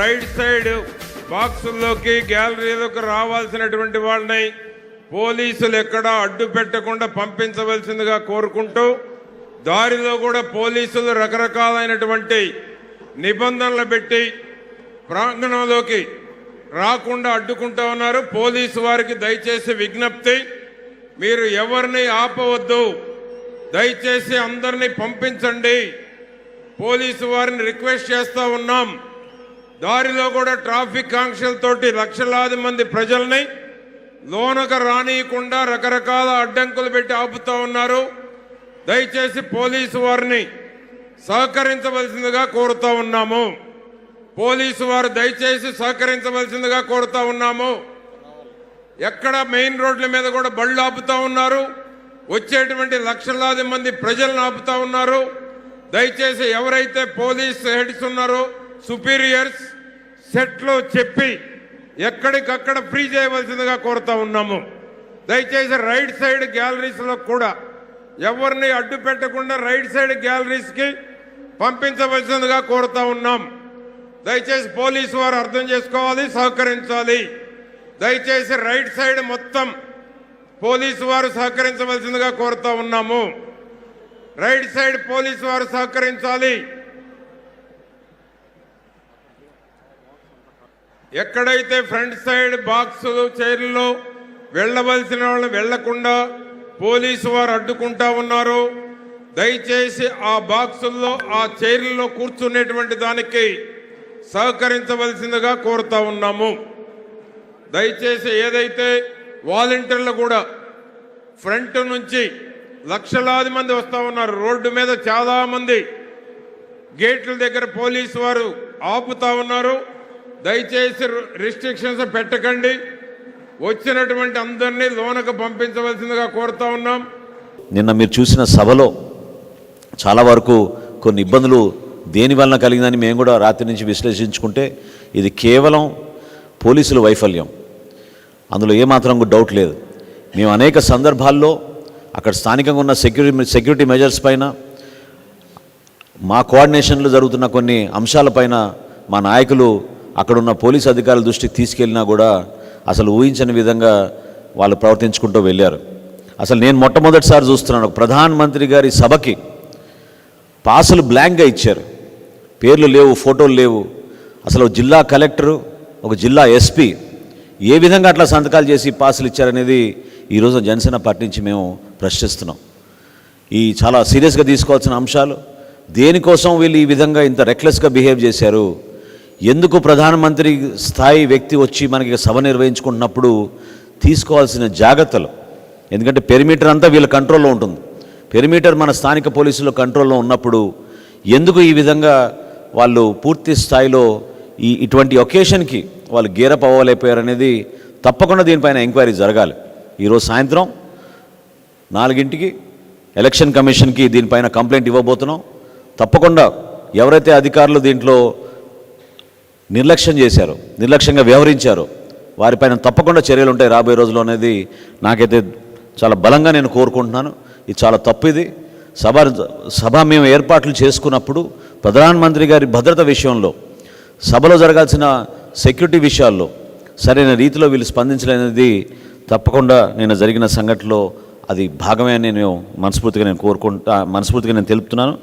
Right side బాక్సుల్లోకి గ్యాలరీలోకి రావాల్సినటువంటి వాళ్ళని పోలీసులు ఎక్కడా అడ్డు పెట్టకుండా పంపించవలసిందిగా కోరుకుంటూ దారిలో కూడా పోలీసులు రకరకాలైనటువంటి నిబంధనలు పెట్టి ప్రాంగణంలోకి రాకుండా అడ్డుకుంటూ ఉన్నారు. పోలీసు వారికి దయచేసి విజ్ఞప్తి, మీరు ఎవరిని ఆపవద్దు, దయచేసి అందరినీ పంపించండి. పోలీసు వారిని రిక్వెస్ట్ చేస్తూ ఉన్నాం. దారిలో కూడా ట్రాఫిక్ ఆంక్షలతోటి లక్షలాది మంది ప్రజల్ని లోనకు రానియకుండా రకరకాల అడ్డంకులు పెట్టి ఆపుతూ ఉన్నారు. దయచేసి పోలీసు వారిని సహకరించవలసిందిగా కోరుతూ ఉన్నాము. పోలీసు వారు దయచేసి సహకరించవలసిందిగా కోరుతూ ఉన్నాము. ఎక్కడ మెయిన్ రోడ్ల మీద కూడా బళ్ళు ఆపుతూ ఉన్నారు. వచ్చేటువంటి లక్షలాది మంది ప్రజలను ఆపుతూ ఉన్నారు. దయచేసి ఎవరైతే పోలీస్ హెడ్స్ ఉన్నారో సుపీరియర్స్ సెట్లో చెప్పి ఎక్కడికక్కడ ఫ్రీ చేయవలసిందిగా కోరుతా ఉన్నాము. దయచేసి రైట్ సైడ్ గ్యాలరీస్లో కూడా ఎవరిని అడ్డు పెట్టకుండా రైట్ సైడ్ గ్యాలరీస్కి పంపించవలసిందిగా కోరుతా ఉన్నాం. దయచేసి పోలీసు వారు అర్థం చేసుకోవాలి, సహకరించాలి. దయచేసి రైట్ సైడ్ మొత్తం పోలీసు వారు సహకరించవలసిందిగా కోరుతా ఉన్నాము. రైట్ సైడ్ పోలీసు వారు సహకరించాలి. ఎక్కడైతే ఫ్రంట్ సైడ్ బాక్సులు చైర్లలో వెళ్ళవలసిన వాళ్ళు వెళ్లకుండా పోలీసు వారు అడ్డుకుంటా ఉన్నారు. దయచేసి ఆ బాక్సుల్లో ఆ చైర్లలో కూర్చునేటువంటి దానికి సహకరించవలసిందిగా కోరుతా ఉన్నాము. దయచేసి ఏదైతే వాలంటీర్లు కూడా ఫ్రంట్ నుంచి లక్షలాది మంది వస్తూ ఉన్నారు. రోడ్డు మీద చాలా మంది గేట్ల దగ్గర పోలీసు వారు ఆపుతా ఉన్నారు. దయచేసి రిస్ట్రిక్షన్స్ పెట్టకండి. వచ్చినటువంటి అందరినీ లోనకు పంపించవలసిందిగా కోరుతా ఉన్నాం. నిన్న మీరు చూసిన సభలో చాలా వరకు కొన్ని ఇబ్బందులు దేనివల్ల కలిగిందని మేము కూడా రాత్రి నుంచి విశ్లేషించుకుంటే ఇది కేవలం పోలీసుల వైఫల్యం, అందులో ఏమాత్రం డౌట్ లేదు. మేము అనేక సందర్భాల్లో అక్కడ స్థానికంగా ఉన్న సెక్యూరిటీ మెజర్స్ పైన, మా కోఆర్డినేషన్లో జరుగుతున్న కొన్ని అంశాలపైన మా నాయకులు అక్కడున్న పోలీసు అధికారుల దృష్టికి తీసుకెళ్ళినా కూడా అసలు ఊహించని విధంగా వాళ్ళు ప్రవర్తించుకుంటూ వెళ్ళారు. అసలు నేను మొట్టమొదటిసారి చూస్తున్నాను, ప్రధానమంత్రి గారి సభకి పాసులు బ్లాంక్గా ఇచ్చారు, పేర్లు లేవు, ఫోటోలు లేవు. అసలు జిల్లా కలెక్టరు, ఒక జిల్లా ఎస్పీ ఏ విధంగా అట్లా సంతకాలు చేసి పాసులు ఇచ్చారనేది ఈరోజు జనసేన పార్టీ నుంచి మేము ప్రశ్నిస్తున్నాం. ఈ చాలా సీరియస్గా తీసుకోవాల్సిన అంశాలు. దేనికోసం వీళ్ళు ఈ విధంగా ఇంత రెక్లెస్గా బిహేవ్ చేశారు? ఎందుకు ప్రధానమంత్రి స్థాయి వ్యక్తి వచ్చి మనకి సభ నిర్వహించుకుంటున్నప్పుడు తీసుకోవాల్సిన జాగ్రత్తలు, ఎందుకంటే పెరిమీటర్ అంతా వీళ్ళ కంట్రోల్లో ఉంటుంది. పెరిమీటర్ మన స్థానిక పోలీసుల కంట్రోల్లో ఉన్నప్పుడు ఎందుకు ఈ విధంగా వాళ్ళు పూర్తి స్థాయిలో ఇటువంటి ఒకేషన్కి వాళ్ళు గేరప్ అవ్వలేకపోయారనేది తప్పకుండా దీనిపైన ఎంక్వైరీ జరగాలి. ఈరోజు సాయంత్రం 4 ఎలక్షన్ కమిషన్కి దీనిపైన కంప్లైంట్ ఇవ్వబోతున్నాం. తప్పకుండా ఎవరైతే అధికారులు దీంట్లో నిర్లక్ష్యంగా వ్యవహరించారో వారిపైన తప్పకుండా చర్యలు ఉంటాయి రాబోయే రోజుల్లో అనేది నాకైతే చాలా బలంగా నేను కోరుకుంటున్నాను. ఇది చాలా తప్పు. ఇది సభ మేము ఏర్పాట్లు చేసుకున్నప్పుడు ప్రధానమంత్రి గారి భద్రత విషయంలో, సభలో జరగాల్సిన సెక్యూరిటీ విషయాల్లో సరైన రీతిలో వీళ్ళు స్పందించలేనిది తప్పకుండా నేను జరిగిన సంఘటనలో అది భాగమే అని నేను మనస్ఫూర్తిగా తెలుపుతున్నాను.